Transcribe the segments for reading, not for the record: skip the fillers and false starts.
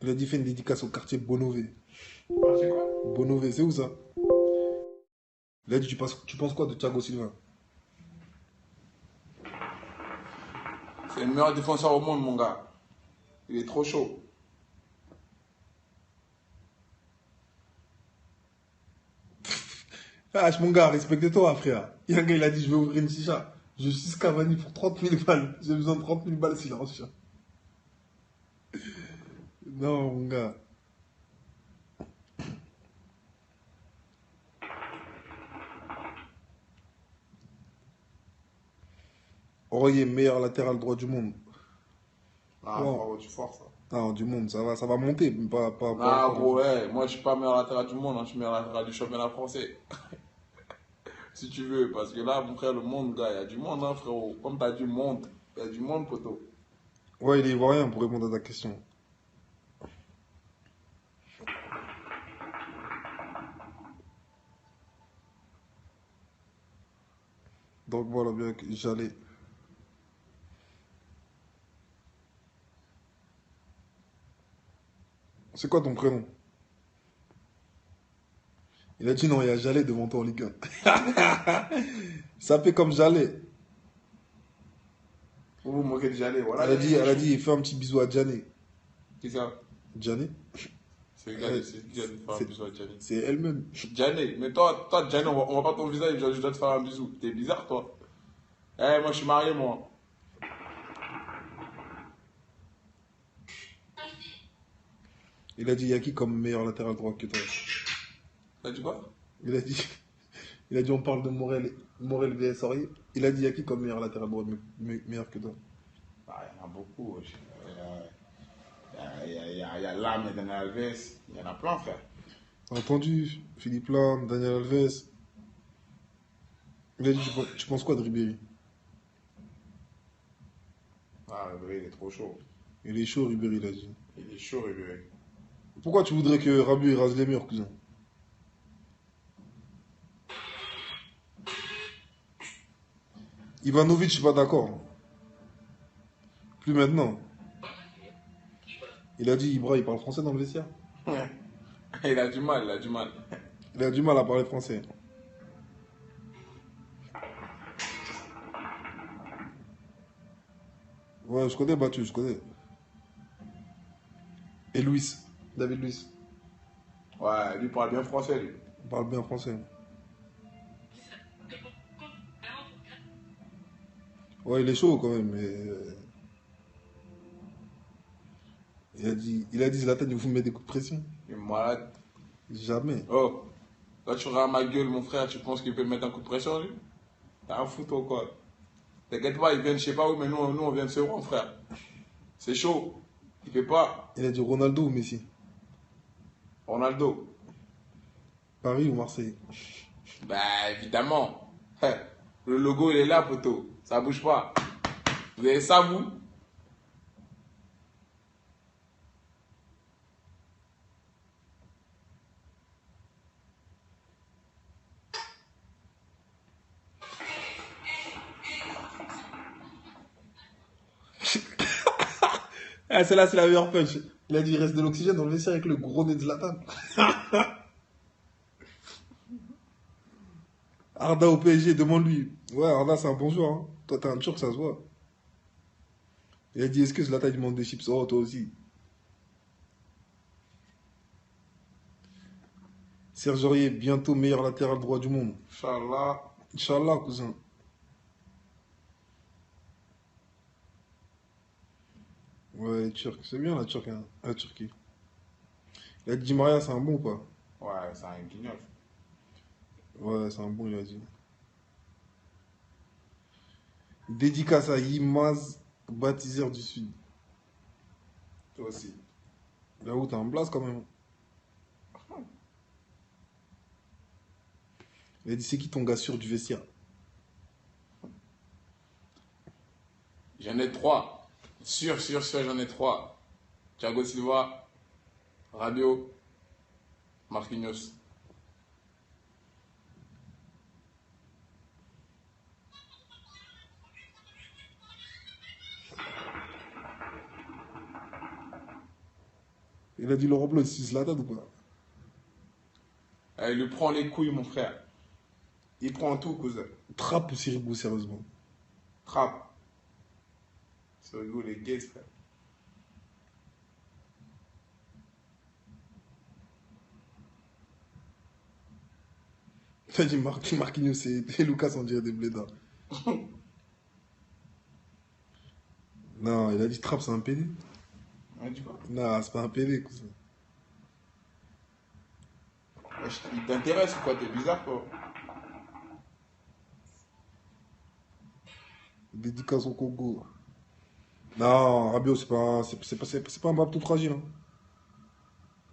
Il a dit fait une dédicace au quartier Bonové. Ah, c'est quoi? Bonové, c'est où ça? Il a dit tu penses quoi de Thiago Silva? C'est le meilleur défenseur au monde, mon gars. Il est trop chaud. Ah, mon gars, respecte-toi, frère. Il y a un gars, il a dit je vais ouvrir une chicha. Je suis Cavani pour 30 000 balles. J'ai besoin de 30 000 balles silence. Non, mon gars. Aurier, meilleur latéral droit du monde. Ah, Wow. frérot, tu forces, ça. Non, du monde, ça va monter, mais pas Ah, encore gros, aujourd'hui. ouais. Moi, je suis pas meilleur latéral du monde, hein. Je suis meilleur latéral du championnat français. Si tu veux. Parce que là, mon frère, le monde, gars, il y a du monde, hein, frérot. Comme t'as du monde. Il y a du monde, poteau. Ouais, il est ivoirien pour répondre à ta question. Donc voilà, bien que j'allais. C'est quoi ton prénom? Il a dit non, il y a Jalais devant toi en Ligue 1. Ça fait comme Jalais. Vous vous moquez de Jalé. Voilà, il est Elle a chaud. dit, fais un petit bisou à Gianni. Qui ça? Gianni? C'est qui a dû faire un C'est bisou à Gianni? c'est elle-même. Gianni, mais toi, Gianni, on voit pas ton visage, je dois te faire un bisou. T'es bizarre, toi. Eh, moi, je suis marié, moi. Il a dit, il y a qui comme meilleur latéral droit que toi? T'as dit quoi? Il a dit, il a dit, on parle de Morel vs Aurier. Il a dit, il y a qui comme meilleur latéral droit meilleur que toi? Bah, il y en a beaucoup, wesh. Il y a Lam et Daniel Alves. Il y en a plein, frère. Entendu, Philippe Lam, Daniel Alves. Il a dit, tu penses quoi de Ribéry? Ah, Ribéry, il est trop chaud. Il est chaud, Ribéry, il a dit. Il est chaud, Ribéry. Pourquoi tu voudrais que Rabiot il rase les murs, cousin? Ivanovic, je suis pas d'accord. Plus maintenant. Il a dit, Ibra, il parle français dans le vestiaire. Il a du mal, il a du mal. Il a du mal à parler français. Ouais, je connais Battu, je connais. Et Luis, David Luis, Ouais, lui parle bien français, lui. il parle bien français. Ouais, il est chaud quand même, mais il a dit Zlatan, il vous met des coups de pression. Il est malade. Jamais. Oh, là, tu regardes ma gueule, mon frère, tu penses qu'il peut me mettre un coup de pression, lui? T'as un foutu ou quoi? T'inquiète pas, il vient de je sais pas où, mais nous on vient de Sevran, frère. C'est chaud. Il fait pas. Il a dit Ronaldo ou Messi? Ronaldo. Paris ou Marseille? Bah, évidemment. Le logo, il est là, poteau. Ça bouge pas. Vous avez ça, vous? Ah, celle-là, c'est la meilleure punch. Il a dit il reste de l'oxygène dans le vestiaire avec le gros nez de Zlatan. Arda au PSG, demande-lui. Ouais, Arda, c'est un bon joueur. Hein. Toi, t'es un turc, ça se voit. Il a dit est-ce que Zlatan il demande des chips? Oh, toi aussi. Serge Aurier, bientôt meilleur latéral droit du monde. Inch'Allah. Inch'Allah, cousin. Ouais, les Turcs, c'est bien la Turquie. Il a dit Di Maria, c'est un bon ou pas? Ouais, c'est un guignol. Ouais, c'est un bon, il a dit. Dédicace à Yimaz, baptiseur du Sud. Toi aussi. Là où t'as un blast quand même. Il a dit c'est qui ton gars sûr du vestiaire? J'en ai trois. Sûr, j'en ai trois. Thiago Silva, Rabiot, Marquinhos. Il a dit Laurent Blanc, c'est Zlatan ou pas? Il lui prend les couilles, mon frère. Il prend tout, cousin. Trappe ou Sirigu, sérieusement? Trappe. C'est rigolo, les gays, frère. T'as dit Marquinhos et Lucas, on dirait des blédards. Non, il a dit Trapp, c'est un PD. Ouais, tu vois. Non, c'est pas un PD, cousin. Il t'intéresse ou quoi? T'es bizarre, quoi. Dédicace au Congo. Non, Rabiot, c'est pas un bab tout fragile. Hein.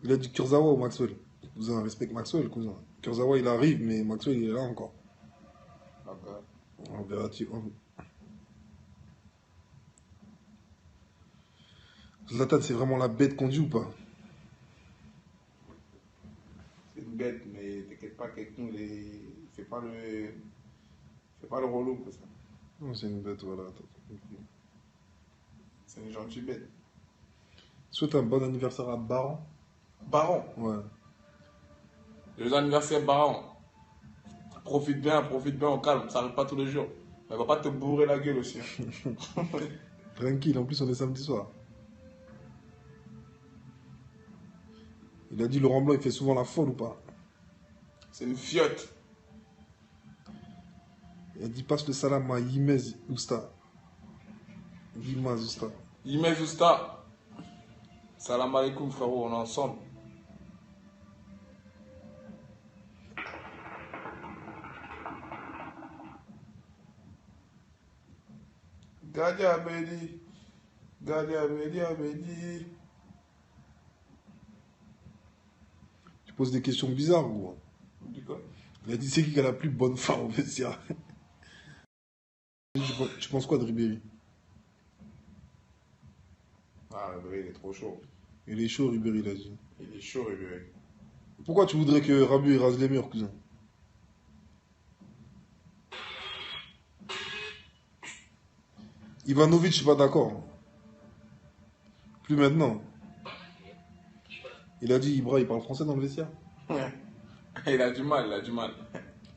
Il a dit Kurzawa ou Maxwell. Cousin, respecte Maxwell, cousin. Kurzawa, il arrive, mais Maxwell, il est là encore. D'accord. On verra. Zlatan, c'est vraiment la bête qu'on dit ou pas? C'est une bête, mais t'inquiète pas qu'avec nous, les... c'est pas le relou, quoi, ça. Non, c'est une bête, voilà. C'est une gentille bête. Souhaite un bon anniversaire à Baran. Baron. Ouais. Les anniversaires Baron. Profite bien, au calme. Ça arrive pas tous les jours. Mais va pas te bourrer la gueule aussi. Hein. Tranquille, en plus, on est samedi soir. Il a dit Laurent Blanc, il fait souvent la folle ou pas? C'est une fiotte. Il a dit passe le salam à Yimez Ousta. Yimaz Ousta. Yimez Ousta. Salam alaikum, frérot, on est ensemble. Gadi Abedi. Gadi Abedi, Abedi. Tu poses des questions bizarres ou? Du quoi? Il a dit c'est qui a la plus bonne femme au vestiaire? Tu penses quoi de Ribéry? Ah, Ribéry, il est trop chaud. Il est chaud, Ribéry, il a dit. Il est chaud, Ribéry. Pourquoi tu voudrais que Rabiot il rase les murs, cousin? Ivanovic, je suis pas d'accord. Plus maintenant. Il a dit Ibra, il parle français dans le vestiaire. Il a du mal, il a du mal.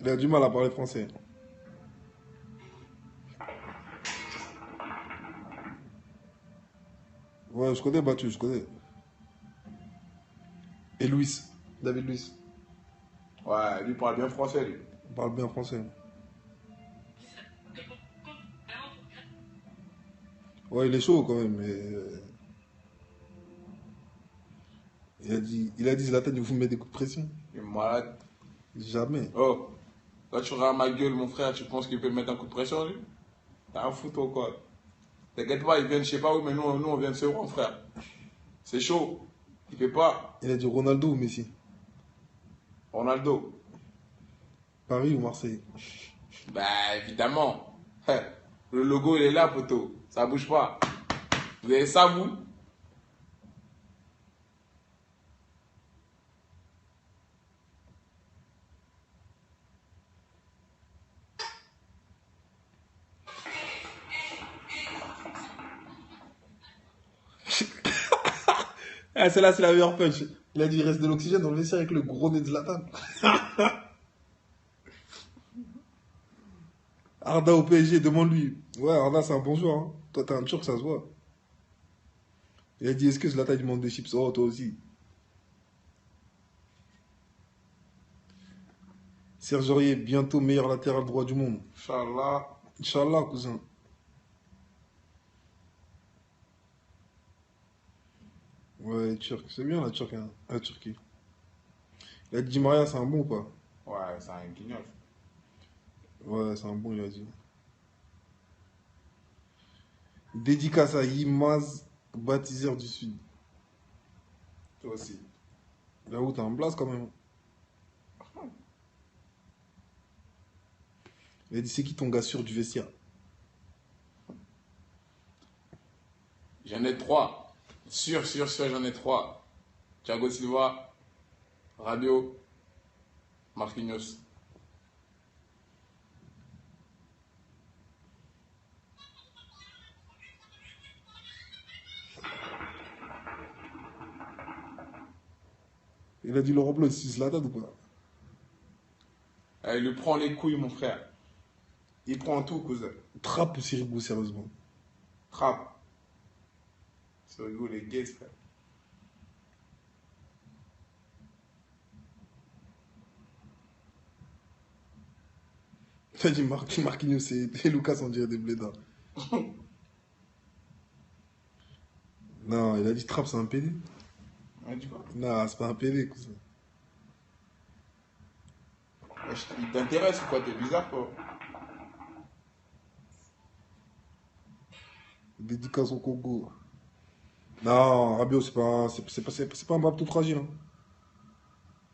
Il a du mal à parler français. Ouais, je connais Battu, je connais. Et Luis, David Luis. Ouais, lui parle bien français, lui. Il parle bien français. Ouais, il est chaud quand même, mais. Il a dit Zlatan, il vous met des coups de pression. Il est malade. Jamais. Oh, quand tu regardes ma gueule, mon frère, tu penses qu'il peut mettre un coup de pression, lui? T'as un foutre ou quoi? T'inquiète pas, il vient de je sais pas où, mais nous on vient de se rendre, frère. C'est chaud. Il fait pas. Il a dit Ronaldo ou Messi? Ronaldo. Paris ou Marseille? Bah, évidemment. Le logo, il est là, poteau. Ça bouge pas. Vous avez ça, vous? Ah, celle-là, c'est la meilleure punch. Il a dit il reste de l'oxygène dans le vestiaire avec le gros nez de Zlatan. Arda au PSG, demande-lui. Ouais, Arda, c'est un bon joueur. Hein. Toi, t'es un Turc, ça se voit. Il a dit est-ce que Zlatan il demande des chips? Oh, toi aussi. Serge Aurier, bientôt meilleur latéral droit du monde. Inch'Allah. Inch'Allah, cousin. Ouais, Turc. C'est bien la Turquie. Hein. La Turquie. Il a dit Di Maria, c'est un bon ou pas? Ouais, c'est un guignol. Ouais, c'est un bon, il a dit. Dédicace à Yimaz, baptiseur du Sud. Toi aussi. Là où t'as un blast quand même. Il a dit c'est qui ton gars sûr du vestiaire? J'en ai trois. Sûr, j'en ai trois. Thiago Silva, Rabiot, Marquinhos. Il a dit Laurent Blanc, il suce la tête ou pas? Il lui prend les couilles, mon frère. Il prend tout, cousin. Trappe ou Sirigu, sérieusement? Trappe. C'est rigolo, les gays, frère. T'as dit Marquinhos et Lucas, on dirait des blédards. Non, il a dit Trapp, c'est un PD. Ouais, dis quoi? Non, c'est pas un PD, cousin. Il t'intéresse ou quoi? T'es bizarre, quoi. Dédicace au Congo. Non, Rabiot, c'est pas un Mbappé tout fragile. Hein.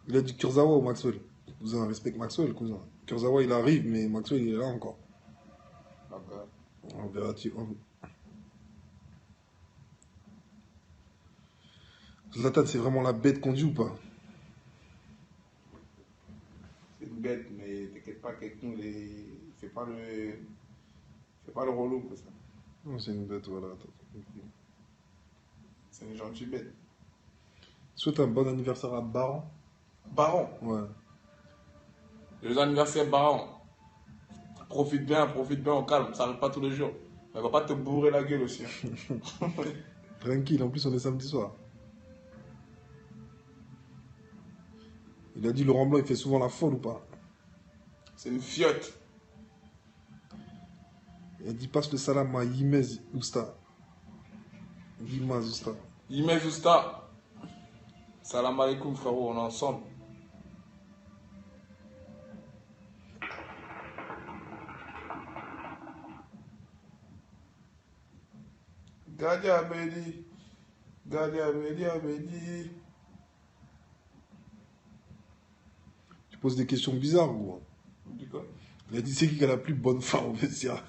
Il a dit Kurzawa ou Maxwell. Cousin, respecte Maxwell, cousin. Kurzawa, il arrive, mais Maxwell, il est là encore. D'accord. On verra. Zlatan, c'est vraiment la bête qu'on dit ou pas? C'est une bête, mais t'inquiète pas, qu'avec nous, les... fais pas le relou, quoi, ça. Non, c'est une bête, voilà. C'est une gentille bête. Souhaite un bon anniversaire à Baron. Baron. Ouais. Les anniversaires Baron. Profite bien, au calme. Ça arrive pas tous les jours. Mais va pas te bourrer la gueule aussi. Hein. Tranquille, en plus, on est samedi soir. Il a dit Laurent Blanc, il fait souvent la folle ou pas? C'est une fiotte. Il a dit passe le salam à Yimez Ousta. Yimaz Ousta. Yimez Ousta. Salam alaikum, frérot, on est ensemble. Gadi Abedi. Gadi Abedi, Abedi. Tu poses des questions bizarres, gros. Dis quoi? Il a dit c'est qui a la plus bonne femme au vestiaire?